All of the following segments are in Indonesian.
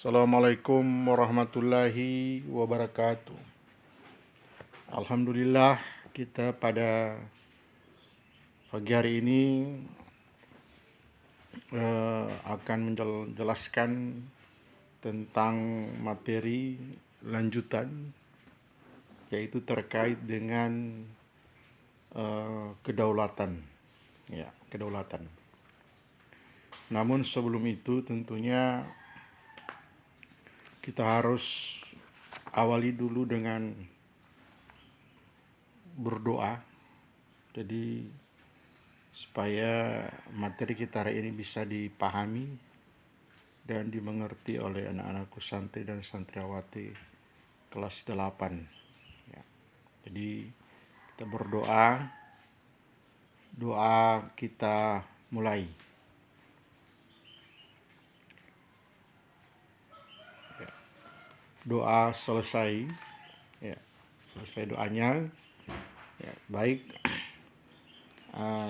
Assalamualaikum warahmatullahi wabarakatuh. Alhamdulillah, kita pada pagi hari ini akan menjelaskan tentang materi lanjutan, yaitu terkait dengan kedaulatan. Ya, kedaulatan. Namun sebelum itu tentunya kita harus awali dulu dengan berdoa. Jadi supaya materi kita hari ini bisa dipahami dan dimengerti oleh anak-anakku santri dan santriwati kelas 8. Ya. Jadi kita berdoa, doa kita mulai. Ya. Doa selesai, ya. Selesai doanya, ya, baik.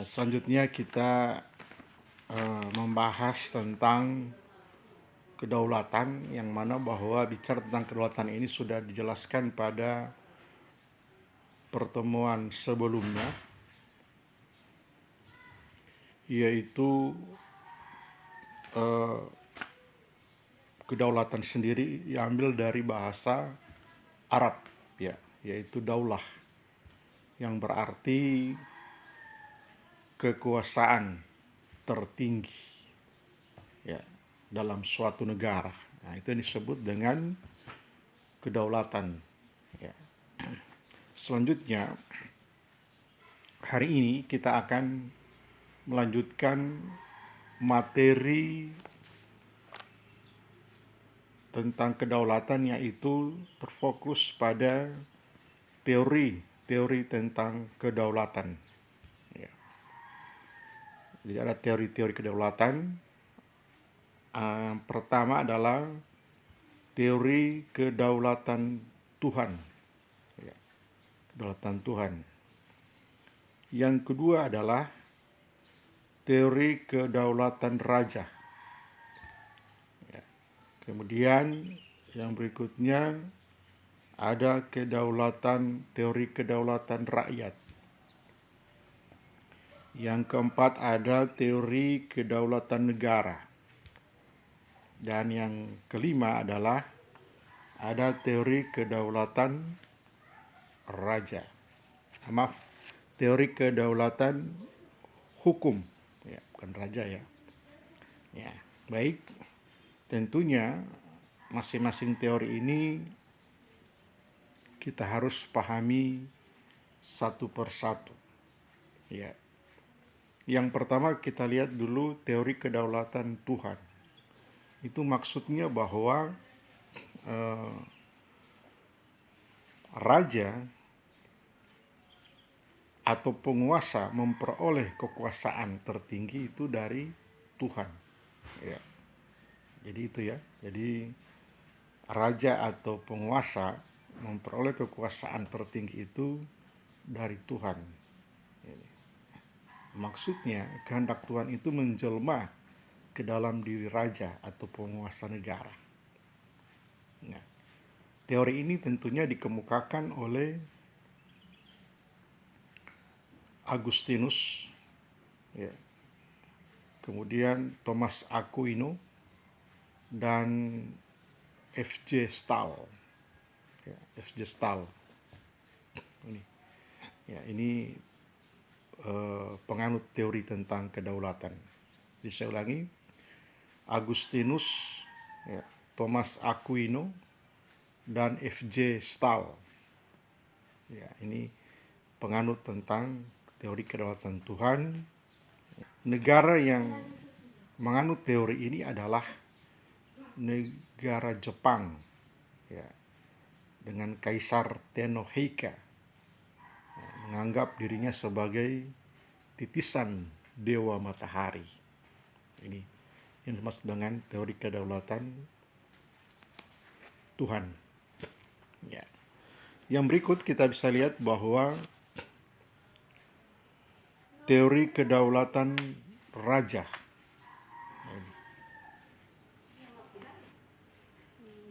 Selanjutnya kita membahas tentang kedaulatan, yang mana bahwa bicara tentang kedaulatan ini sudah dijelaskan pada pertemuan sebelumnya, yaitu kedaulatan sendiri diambil dari bahasa Arab, ya, yaitu daulah, yang berarti kekuasaan tertinggi, ya, dalam suatu negara. Nah, itu yang disebut dengan kedaulatan. Ya. Selanjutnya, hari ini kita akan melanjutkan materi tentang kedaulatan, yaitu terfokus pada teori tentang kedaulatan. Ya. Jadi ada teori-teori kedaulatan. Pertama adalah teori kedaulatan Tuhan. Ya. Kedaulatan Tuhan. Yang kedua adalah teori kedaulatan raja. Ya. Kemudian yang berikutnya ada teori kedaulatan rakyat. Yang keempat ada teori kedaulatan negara. Dan yang kelima adalah ada teori kedaulatan raja. Maaf, teori kedaulatan hukum, ya, bukan raja, ya. Ya, baik. Tentunya masing-masing teori ini kita harus pahami satu persatu. Ya. Yang pertama kita lihat dulu teori kedaulatan Tuhan. Itu maksudnya bahwa raja atau penguasa memperoleh kekuasaan tertinggi itu dari Tuhan. Ya. Jadi itu, ya. Jadi raja atau penguasa memperoleh kekuasaan tertinggi itu dari Tuhan. Maksudnya kehendak Tuhan itu menjelma ke dalam diri raja atau penguasa negara. Nah, teori ini tentunya dikemukakan oleh Agustinus, ya, kemudian Thomas Aquino, dan F.J. Stahl. Ya, F.J. Stahl. Ini penganut teori tentang kedaulatan. Jadi saya ulangi, Agustinus, ya, Thomas Aquino, dan F.J. Stahl. Ya, ini penganut tentang teori kedaulatan Tuhan. Negara yang menganut teori ini adalah negara Jepang, ya, dengan Kaisar Tennohika, ya, menganggap dirinya sebagai titisan dewa matahari. Ini yang dimaksud dengan teori kedaulatan Tuhan. Ya. Yang berikut kita bisa lihat bahwa teori kedaulatan raja.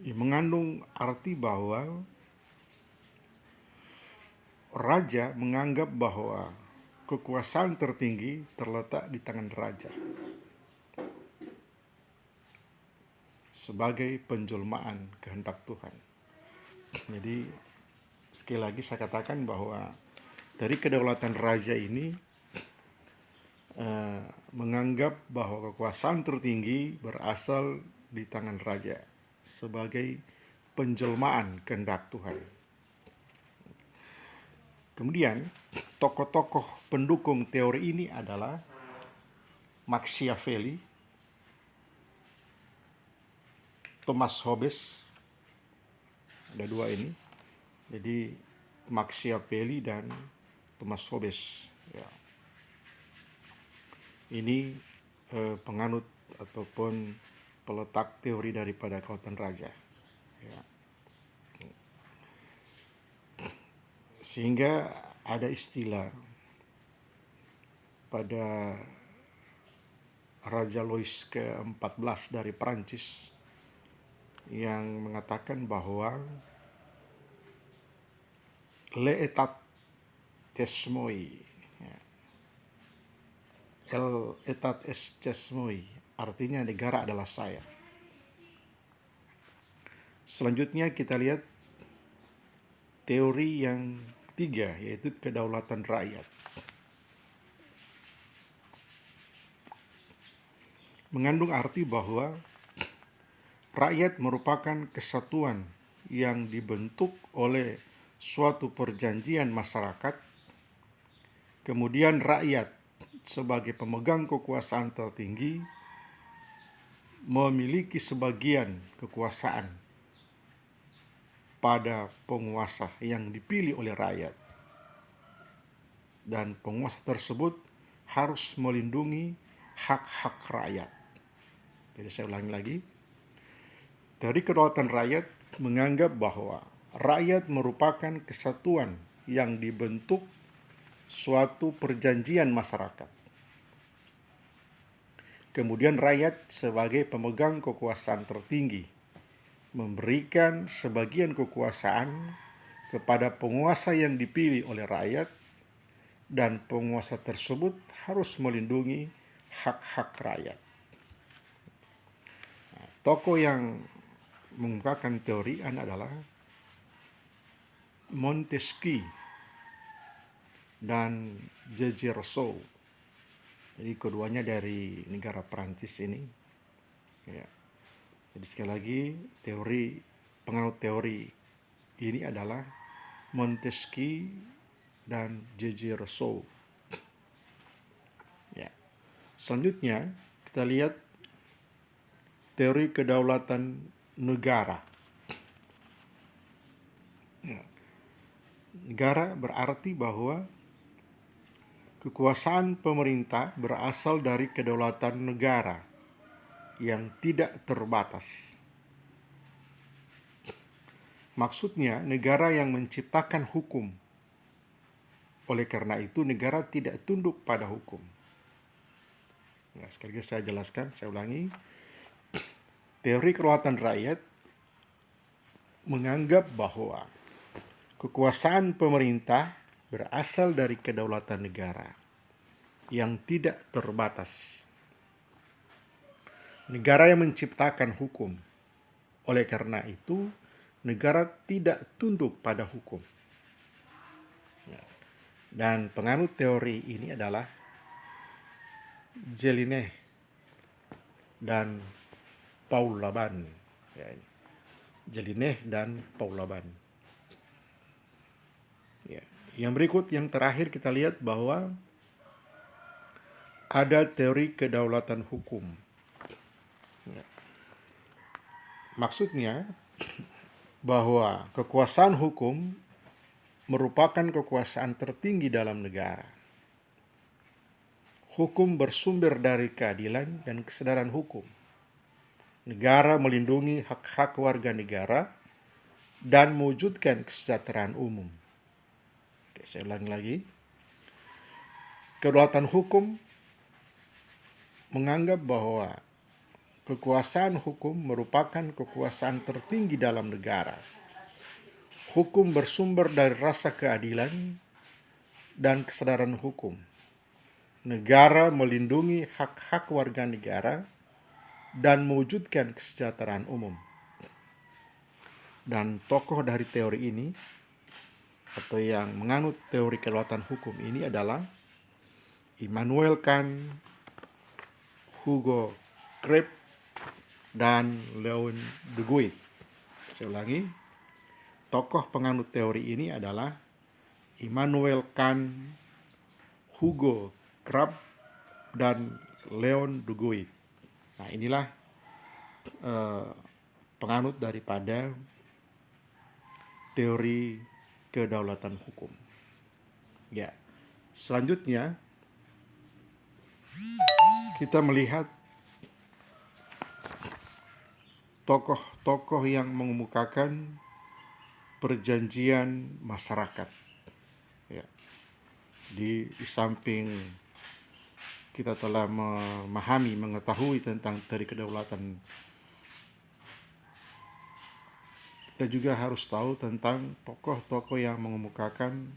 mengandung arti bahwa raja menganggap bahwa kekuasaan tertinggi terletak di tangan raja sebagai penjelmaan kehendak Tuhan. Jadi sekali lagi saya katakan bahwa dari kedaulatan raja ini menganggap bahwa kekuasaan tertinggi berasal di tangan raja sebagai penjelmaan kehendak Tuhan. Kemudian tokoh-tokoh pendukung teori ini adalah Machiavelli, Thomas Hobbes, ada dua ini. Jadi Machiavelli dan Thomas Hobbes. Ya. Ini penganut ataupun peletak teori daripada kedaulatan raja. Ya. Sehingga ada istilah pada Raja Louis ke-14 dari Prancis yang mengatakan bahwa l'état est moi, l'état est moi, artinya negara adalah saya. Selanjutnya kita lihat teori yang ketiga, yaitu kedaulatan rakyat. Mengandung arti bahwa rakyat merupakan kesatuan yang dibentuk oleh suatu perjanjian masyarakat, kemudian rakyat sebagai pemegang kekuasaan tertinggi memiliki sebagian kekuasaan pada penguasa yang dipilih oleh rakyat, dan penguasa tersebut harus melindungi hak-hak rakyat. Jadi saya ulangi lagi, dari kedaulatan rakyat menganggap bahwa rakyat merupakan kesatuan yang dibentuk suatu perjanjian masyarakat. Kemudian rakyat sebagai pemegang kekuasaan tertinggi memberikan sebagian kekuasaan kepada penguasa yang dipilih oleh rakyat, dan penguasa tersebut harus melindungi hak-hak rakyat. Nah, tokoh yang mengungkapkan teori ini adalah Montesquieu dan J.J. Rousseau. Jadi keduanya dari negara Prancis ini. Ya. Jadi sekali lagi penganut teori ini adalah Montesquieu dan J.J. Rousseau. Ya. Selanjutnya kita lihat teori kedaulatan negara. Ya. Negara berarti bahwa kekuasaan pemerintah berasal dari kedaulatan negara yang tidak terbatas. Maksudnya negara yang menciptakan hukum. Oleh karena itu negara tidak tunduk pada hukum. Nah, sekali lagi saya jelaskan, saya ulangi. Teori kedaulatan rakyat menganggap bahwa kekuasaan pemerintah berasal dari kedaulatan negara yang tidak terbatas. Negara yang menciptakan hukum. Oleh karena itu, negara tidak tunduk pada hukum. Dan penganut teori ini adalah Jelinek dan Paul Laban. Jelinek dan Paul Laban. Yang berikut, yang terakhir kita lihat bahwa ada teori kedaulatan hukum. Maksudnya bahwa kekuasaan hukum merupakan kekuasaan tertinggi dalam negara. Hukum bersumber dari keadilan dan kesadaran hukum. Negara melindungi hak-hak warga negara dan mewujudkan kesejahteraan umum. Saya ulangi lagi. Kedaulatan hukum menganggap bahwa kekuasaan hukum merupakan kekuasaan tertinggi dalam negara. Hukum bersumber dari rasa keadilan dan kesadaran hukum. Negara melindungi hak-hak warga negara dan mewujudkan kesejahteraan umum. Dan tokoh dari teori ini, atau yang menganut teori kedaulatan hukum ini adalah Immanuel Kant, Hugo Greb, dan Leon Deguy. Saya ulangi, tokoh penganut teori ini adalah Immanuel Kant, Hugo Greb, dan Leon Deguy. Nah, inilah penganut daripada teori kedaulatan hukum. Ya, selanjutnya kita melihat tokoh-tokoh yang mengemukakan perjanjian masyarakat. Ya, di samping kita telah memahami, mengetahui tentang teori kedaulatan, kita juga harus tahu tentang tokoh-tokoh yang mengemukakan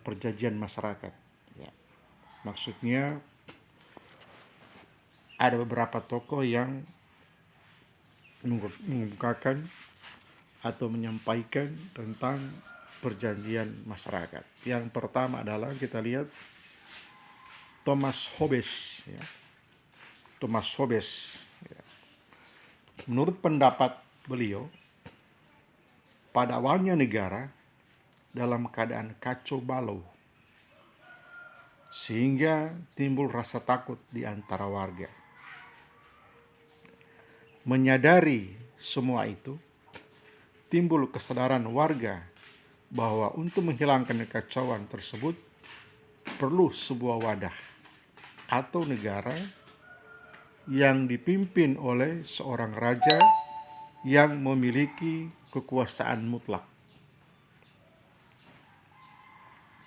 perjanjian masyarakat. Ya, maksudnya ada beberapa tokoh yang mengemukakan atau menyampaikan tentang perjanjian masyarakat. Yang pertama adalah kita lihat Thomas Hobbes. Ya. Thomas Hobbes. Ya. Menurut pendapat beliau, pada awalnya negara dalam keadaan kacau balau, sehingga timbul rasa takut di antara warga. Menyadari semua itu, timbul kesadaran warga bahwa untuk menghilangkan kekacauan tersebut perlu sebuah wadah atau negara yang dipimpin oleh seorang raja yang memiliki kekuasaan mutlak.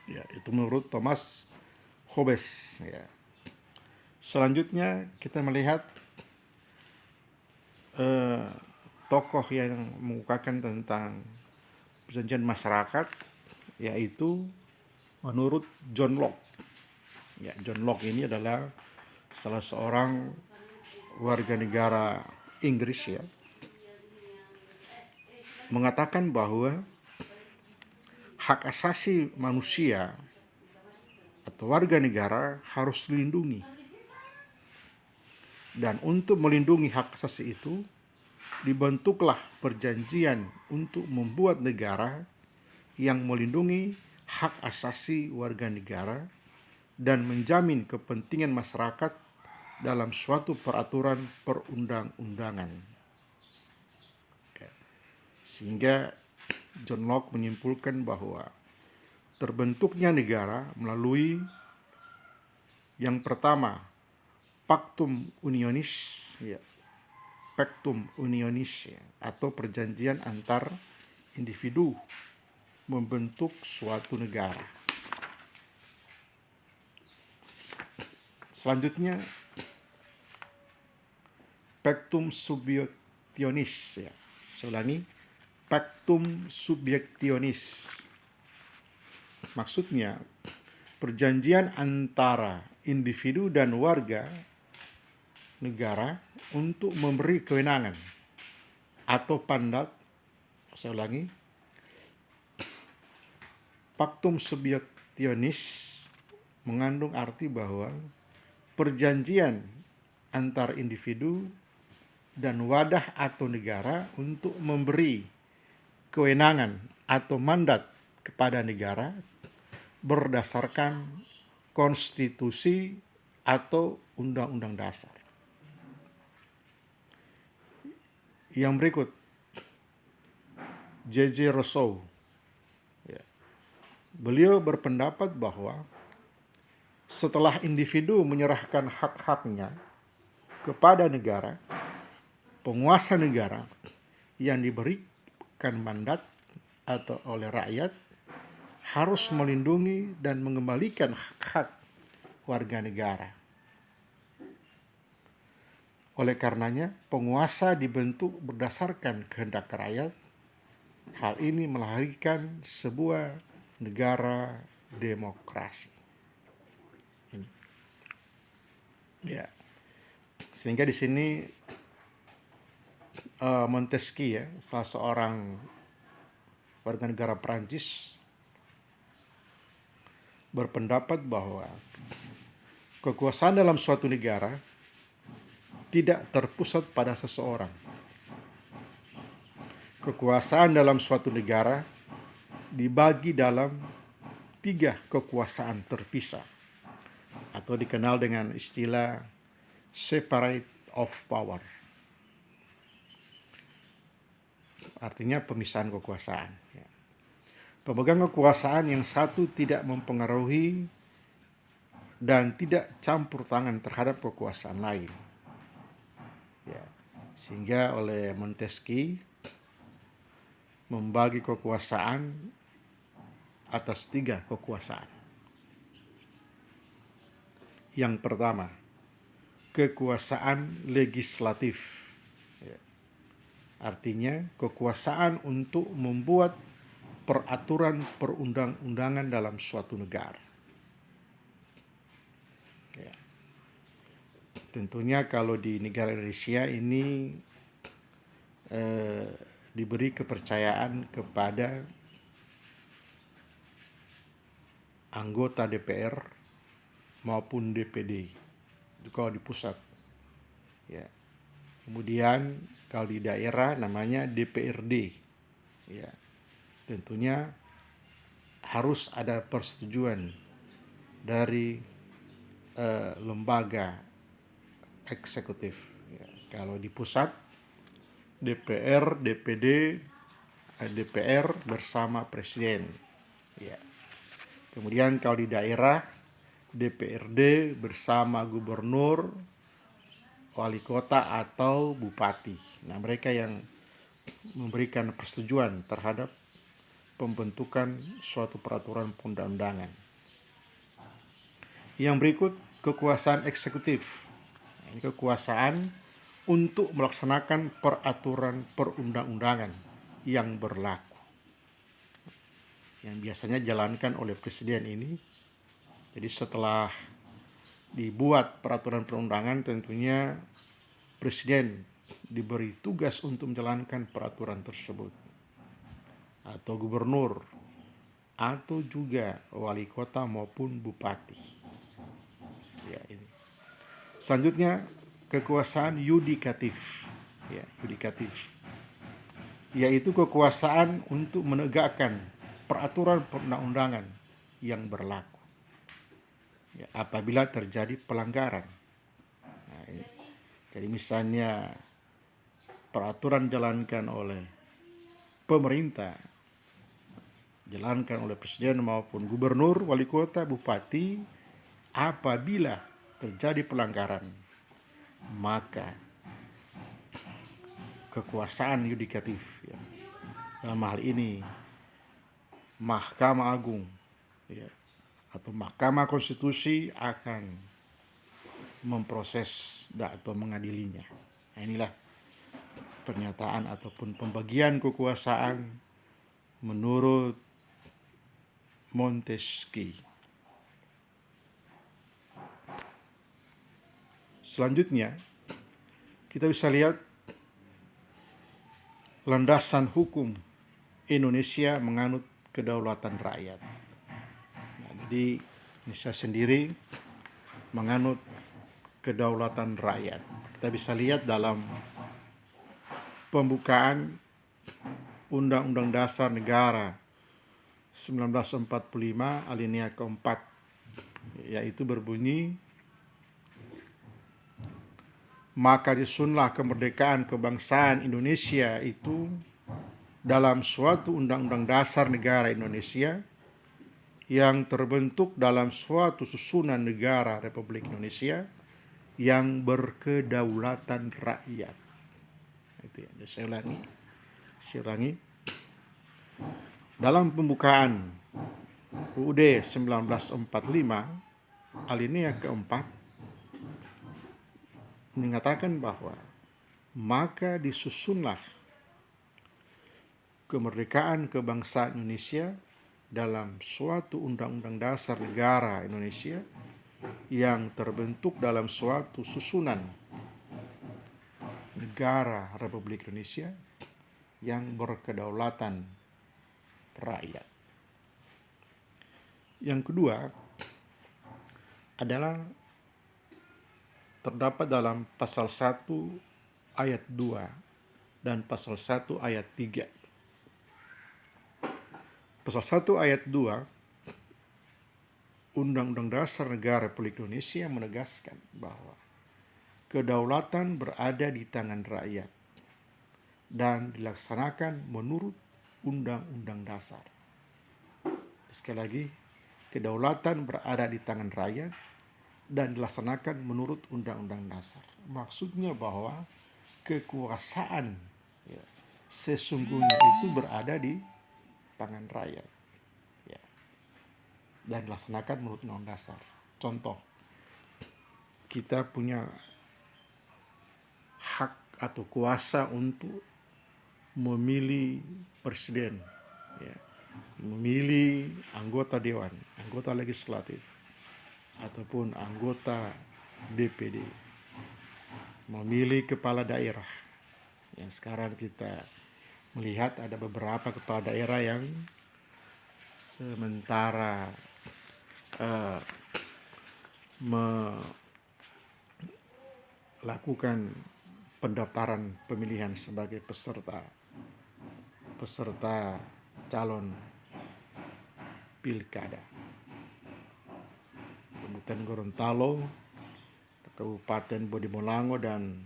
Ya, itu menurut Thomas Hobbes. Ya. Selanjutnya kita melihat tokoh yang mengukakan tentang perjanjian masyarakat, yaitu menurut John Locke. Ya, John Locke ini adalah salah seorang warga negara Inggris, ya, mengatakan bahwa hak asasi manusia atau warga negara harus dilindungi. Dan untuk melindungi hak asasi itu, dibentuklah perjanjian untuk membuat negara yang melindungi hak asasi warga negara dan menjamin kepentingan masyarakat dalam suatu peraturan perundang-undangan. Sehingga John Locke menyimpulkan bahwa terbentuknya negara melalui yang pertama, Pactum Unionis, ya, Pactum Unionis, ya, atau perjanjian antar individu membentuk suatu negara. Selanjutnya, Pactum Subjectionis, ya. Saya ulangi, Pactum Subjectionis. Maksudnya, perjanjian antara individu dan warga negara untuk memberi kewenangan atau mandat. Saya ulangi, Pactum Subjectionis mengandung arti bahwa perjanjian antar individu dan wadah atau negara untuk memberi kewenangan atau mandat kepada negara berdasarkan konstitusi atau undang-undang dasar. Yang berikut, J.J. Rousseau. Ya. Beliau berpendapat bahwa setelah individu menyerahkan hak-haknya kepada negara, penguasa negara yang diberikan mandat atau oleh rakyat harus melindungi dan mengembalikan hak-hak warga negara. Oleh karenanya, penguasa dibentuk berdasarkan kehendak rakyat. Hal ini melahirkan sebuah negara demokrasi. Ini. Ya. Sehingga di sini Montesquieu ya, salah seorang warga negara Prancis berpendapat bahwa kekuasaan dalam suatu negara tidak terpusat pada seseorang. Kekuasaan dalam suatu negara dibagi dalam 3 kekuasaan terpisah atau dikenal dengan istilah separate of power. Artinya pemisahan kekuasaan. Pemegang kekuasaan yang satu tidak mempengaruhi dan tidak campur tangan terhadap kekuasaan lain. Sehingga oleh Montesquieu membagi kekuasaan atas 3 kekuasaan. Yang pertama, kekuasaan legislatif. Artinya kekuasaan untuk membuat peraturan perundang-undangan dalam suatu negara. Tentunya kalau di negara Indonesia ini diberi kepercayaan kepada anggota DPR maupun DPD. Itu kalau di pusat. Ya. Kemudian kalau di daerah namanya DPRD. Ya. Tentunya harus ada persetujuan dari lembaga eksekutif. Ya. Kalau di pusat DPR, DPD, DPR bersama presiden. Ya. Kemudian kalau di daerah DPRD bersama gubernur, wali kota atau bupati. Nah, mereka yang memberikan persetujuan terhadap pembentukan suatu peraturan perundang-undangan. Yang berikut kekuasaan eksekutif. Ini kekuasaan untuk melaksanakan peraturan perundang-undangan yang berlaku. Yang biasanya dijalankan oleh presiden ini. Jadi setelah dibuat peraturan perundangan, tentunya presiden diberi tugas untuk menjalankan peraturan tersebut. Atau gubernur, atau juga wali kota maupun bupati. Ya, ini. Selanjutnya kekuasaan yudikatif. Ya, yudikatif. Yaitu kekuasaan untuk menegakkan peraturan perundang-undangan yang berlaku. Ya, apabila terjadi pelanggaran. Nah, ini. Jadi misalnya peraturan dijalankan oleh pemerintah, dijalankan oleh presiden maupun gubernur, wali kota, bupati, apabila terjadi pelanggaran, maka kekuasaan yudikatif, ya, dalam hal ini Mahkamah Agung, ya, atau Mahkamah Konstitusi akan memproses atau mengadilinya. Nah, inilah pernyataan ataupun pembagian kekuasaan menurut Montesquieu. Selanjutnya, kita bisa lihat landasan hukum Indonesia menganut kedaulatan rakyat. Nah, jadi Indonesia sendiri menganut kedaulatan rakyat. Kita bisa lihat dalam pembukaan Undang-Undang Dasar Negara 1945 alinea keempat, yaitu berbunyi, maka disusunlah kemerdekaan kebangsaan Indonesia itu dalam suatu undang-undang dasar negara Indonesia yang terbentuk dalam suatu susunan negara Republik Indonesia yang berkedaulatan rakyat. Itu ya. Saya ulangi. Dalam pembukaan UUD 1945 alinea keempat, mengatakan bahwa maka disusunlah kemerdekaan kebangsaan Indonesia dalam suatu undang-undang dasar negara Indonesia yang terbentuk dalam suatu susunan negara Republik Indonesia yang berkedaulatan rakyat. Yang kedua adalah terdapat dalam pasal 1 ayat 2 dan pasal 1 ayat 3. Pasal 1 ayat 2 Undang-Undang Dasar Negara Republik Indonesia menegaskan bahwa kedaulatan berada di tangan rakyat dan dilaksanakan menurut Undang-Undang Dasar. Sekali lagi, kedaulatan berada di tangan rakyat dan dilaksanakan menurut Undang-Undang Dasar. Maksudnya bahwa kekuasaan sesungguhnya itu berada di tangan rakyat dan dilaksanakan menurut Undang-Undang Dasar. Contoh, kita punya hak atau kuasa untuk memilih presiden, memilih anggota dewan, anggota legislatif, ataupun anggota DPD, memilih kepala daerah. Yang sekarang kita melihat ada beberapa kepala daerah yang sementara melakukan pendaftaran pemilihan sebagai peserta calon pilkada. Kabupaten Gorontalo, Kabupaten Bodemolango, dan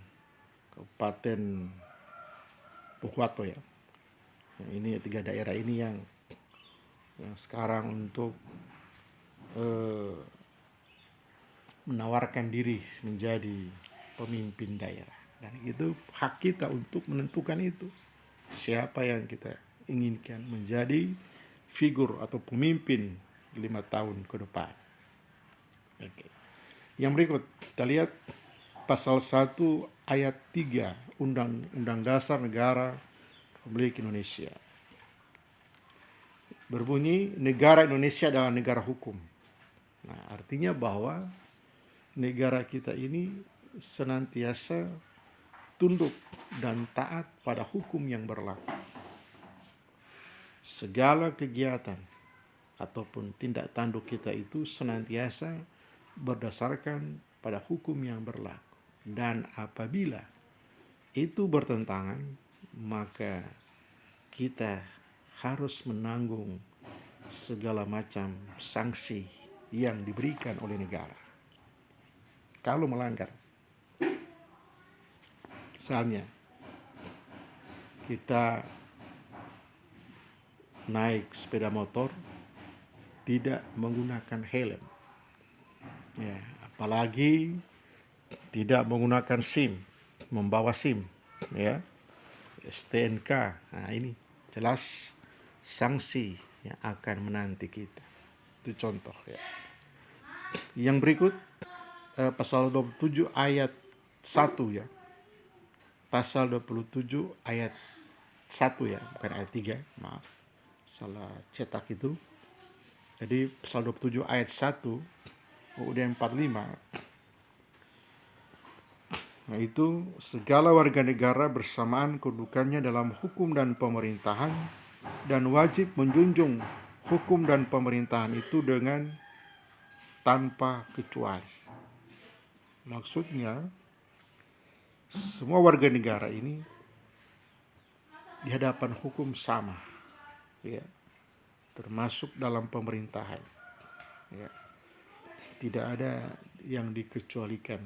Kabupaten Pohuwato ya. Ini 3 daerah ini yang sekarang untuk menawarkan diri menjadi pemimpin daerah. Dan itu hak kita untuk menentukan itu. Siapa yang kita inginkan menjadi figur atau pemimpin 5 tahun ke depan. Oke. Yang berikut, kita lihat pasal 1 ayat 3 Undang-Undang Dasar Negara Republik Indonesia. Berbunyi, negara Indonesia adalah negara hukum. Nah, artinya bahwa negara kita ini senantiasa tunduk dan taat pada hukum yang berlaku. Segala kegiatan ataupun tindak tanduk kita itu senantiasa berdasarkan pada hukum yang berlaku. Dan apabila itu bertentangan, maka kita harus menanggung segala macam sanksi yang diberikan oleh negara kalau melanggar. Misalnya, kita naik sepeda motor tidak menggunakan helm, apalagi tidak menggunakan SIM, membawa SIM, STNK. Nah, ini jelas sanksi yang akan menanti kita. Itu contoh ya. Yang berikut pasal 27 ayat 1 ya. Pasal 27 ayat 1 ya, bukan ayat 3, maaf. Salah cetak itu. Jadi pasal 27 ayat 1 UUD 45, yaitu segala warga negara bersamaan kedudukannya dalam hukum dan pemerintahan dan wajib menjunjung hukum dan pemerintahan itu dengan tanpa kecuali. Maksudnya, semua warga negara ini di hadapan hukum sama, termasuk dalam pemerintahan. Tidak ada yang dikecualikan.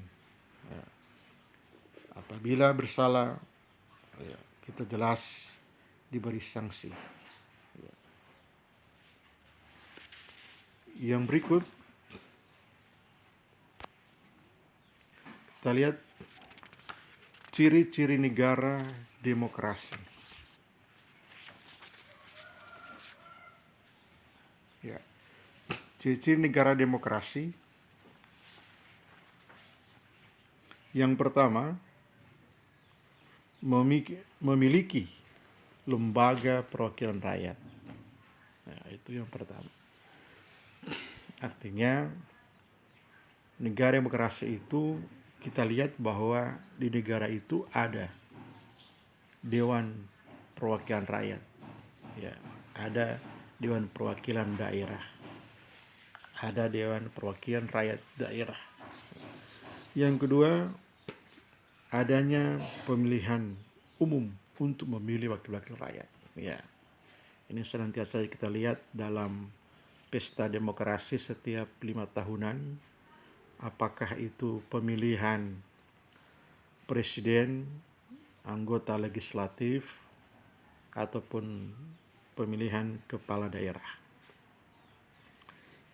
Apabila bersalah, kita jelas diberi sanksi. Yang berikut, kita lihat ciri-ciri negara demokrasi. Ciri-ciri negara demokrasi Yang pertama, memiliki lembaga perwakilan rakyat. Nah, itu yang pertama. Artinya negara demokrasi itu kita lihat bahwa di negara itu ada Dewan Perwakilan Rakyat, ya, ada Dewan Perwakilan Daerah, ada Dewan Perwakilan Rakyat Daerah. Yang kedua, adanya pemilihan umum untuk memilih wakil-wakil rakyat. Ya, ini senantiasa kita lihat dalam pesta demokrasi setiap 5 tahunan, apakah itu pemilihan presiden, anggota legislatif, ataupun pemilihan kepala daerah.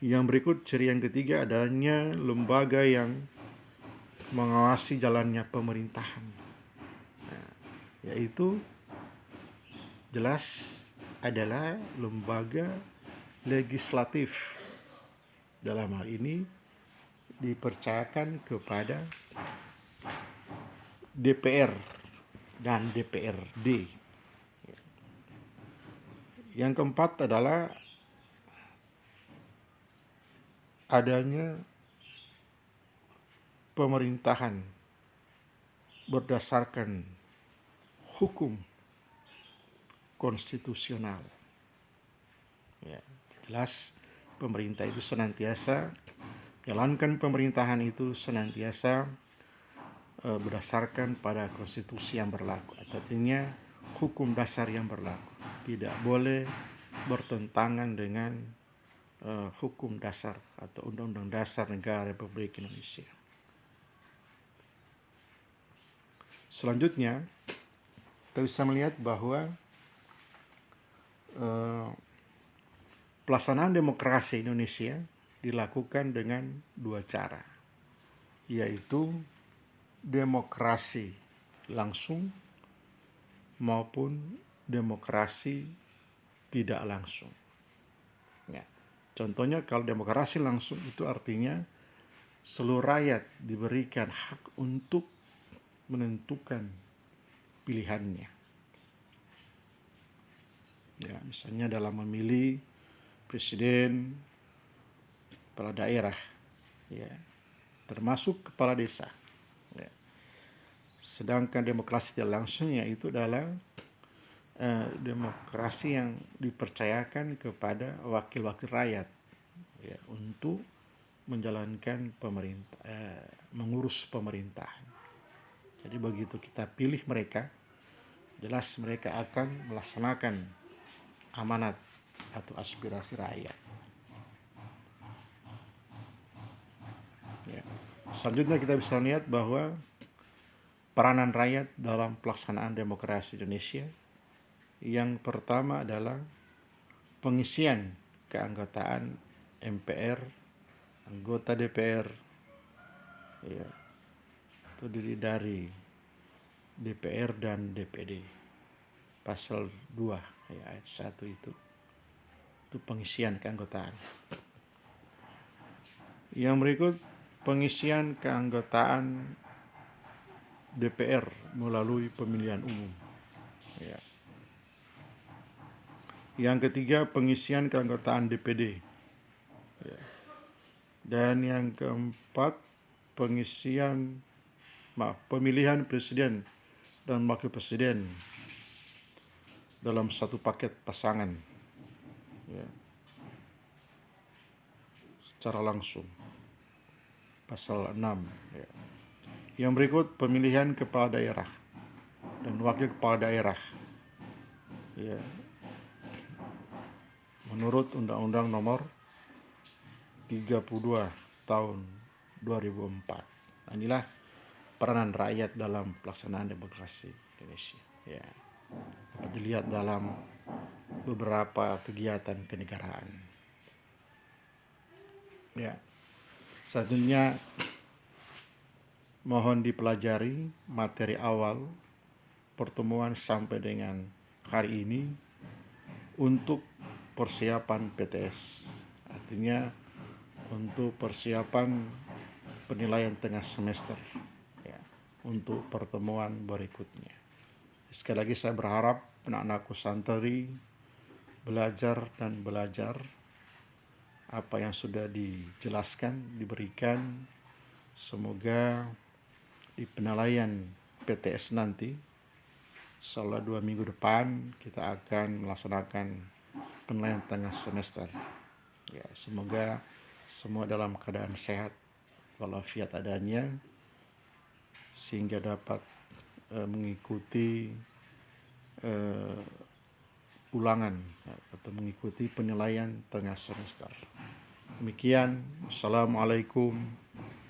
Yang berikut, ciri yang ketiga, adanya lembaga yang mengawasi jalannya pemerintahan. Nah, yaitu jelas adalah lembaga legislatif. Dalam hal ini dipercayakan kepada DPR dan DPRD. Yang keempat adalah adanya pemerintahan berdasarkan hukum konstitusional. Ya, jelas pemerintah itu senantiasa menjalankan pemerintahan itu senantiasa berdasarkan pada konstitusi yang berlaku. Artinya hukum dasar yang berlaku. Tidak boleh bertentangan dengan hukum dasar atau Undang-Undang Dasar Negara Republik Indonesia. Selanjutnya, kita bisa melihat bahwa pelaksanaan demokrasi Indonesia dilakukan dengan dua cara, yaitu demokrasi langsung maupun demokrasi tidak langsung. Ya. Contohnya kalau demokrasi langsung itu artinya seluruh rakyat diberikan hak untuk menentukan pilihannya. Ya, misalnya dalam memilih presiden, kepala daerah, ya, termasuk kepala desa. Ya. Sedangkan demokrasi tidak langsungnya itu adalah demokrasi yang dipercayakan kepada wakil-wakil rakyat, ya, untuk menjalankan pemerintah, mengurus pemerintahan. Jadi begitu kita pilih mereka, jelas mereka akan melaksanakan amanat atau aspirasi rakyat. Ya. Selanjutnya kita bisa lihat bahwa peranan rakyat dalam pelaksanaan demokrasi Indonesia, yang pertama adalah pengisian keanggotaan MPR, anggota DPR, ya, terdiri dari DPR dan DPD. Pasal 2 ya, ayat 1 itu pengisian keanggotaan. Yang berikut pengisian keanggotaan DPR melalui pemilihan umum. Ya. Yang ketiga pengisian keanggotaan DPD. Ya. Dan yang keempat pemilihan presiden dan wakil presiden dalam satu paket pasangan, ya, secara langsung. Pasal 6. Ya. Yang berikut pemilihan kepala daerah dan wakil kepala daerah, ya, menurut Undang-Undang Nomor 32 tahun 2004. Nah, inilah peranan rakyat dalam pelaksanaan demokrasi Indonesia. Ya, dapat dilihat dalam beberapa kegiatan kenegaraan. Ya, selanjutnya mohon dipelajari materi awal pertemuan sampai dengan hari ini untuk persiapan PTS. Artinya untuk persiapan penilaian tengah semester. Ya. untuk pertemuan berikutnya. Sekali lagi saya berharap anak-anakku santri belajar dan belajar apa yang sudah dijelaskan, diberikan. Semoga di penilaian PTS nanti, setelah 2 minggu depan, kita akan melaksanakan penilaian tengah semester. Ya, semoga semua dalam keadaan sehat walafiat adanya, sehingga dapat mengikuti ulangan atau mengikuti penilaian tengah semester. Demikian, Assalamualaikum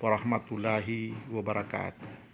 warahmatullahi wabarakatuh.